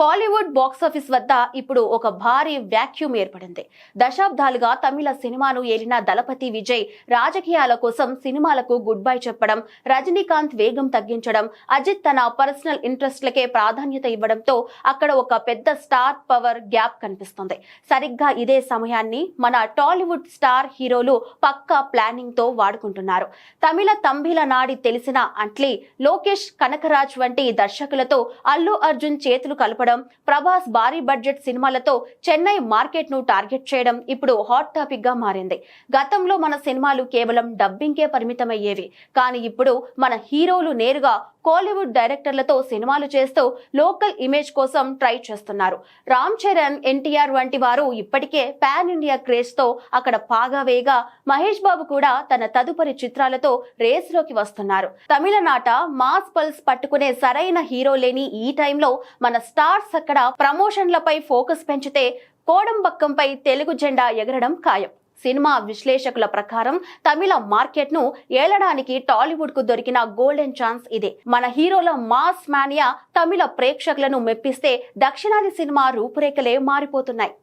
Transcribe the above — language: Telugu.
కాలీవుడ్ బాక్సాఫీస్ వద్ద ఇప్పుడు ఒక భారీ వ్యాక్యూమ్ ఏర్పడింది. దశాబ్దాలుగా తమిళ సినిమాను ఏలిన దళపతి విజయ్ రాజకీయాల కోసం సినిమాలకు గుడ్ బై చెప్పడం, రజనీకాంత్ వేగం తగ్గించడం, అజిత్ తన పర్సనల్ ఇంట్రెస్ట్లకే ప్రాధాన్యత ఇవ్వడంతో అక్కడ ఒక పెద్ద స్టార్ పవర్ గ్యాప్ కనిపిస్తుంది. సరిగ్గా ఇదే సమయాన్ని మన టాలీవుడ్ స్టార్ హీరోలు పక్కా ప్లానింగ్ తో వాడుకుంటున్నారు. తమిళ తంబిల నాడి తెలిసిన అట్లీ, లోకేష్ కనకరాజ్ వంటి దర్శకులతో అల్లు అర్జున్ చేతులు కలపడం, ప్రభాస్ భారీ బడ్జెట్ సినిమాలతో చెన్నై మార్కెట్ ను టార్గెట్ చేయడం ఇప్పుడు హాట్ టాపిక్ గా మారింది. గతంలో మన సినిమాలు కేవలం డబ్బింగ్కే పరిమితమయ్యేవి. కానీ ఇప్పుడు మన హీరోలు నేరుగా కాలీవుడ్ డైరెక్టర్లతో సినిమాలు చేస్తూ లోకల్ ఇమేజ్ కోసం ట్రై చేస్తున్నారు. రామ్ చరణ్, ఎన్టీఆర్ వంటి వారు ఇప్పటికే పాన్ ఇండియా క్రేజ్ తో అక్కడ పాగా వేయగా, మహేష్ బాబు కూడా తన తదుపరి చిత్రాలతో రేస్ లోకి వస్తున్నారు. తమిళనాట మాస్ పల్స్ పట్టుకునే సరైన హీరో లేని ఈ టైంలో మన స్టార్స్ అక్కడ ప్రమోషన్లపై ఫోకస్ పెంచితే కోడంబక్కంపై తెలుగు జెండా ఎగరడం ఖాయం. సినిమా విశ్లేషకుల ప్రకారం తమిళ మార్కెట్ ను ఏలడానికి టాలీవుడ్ కు దొరికిన గోల్డెన్ ఛాన్స్ ఇదే. మన హీరోల మాస్ మానియా తమిళ ప్రేక్షకులను మెప్పిస్తే దక్షిణాది సినిమా రూపురేఖలే మారిపోతున్నాయి.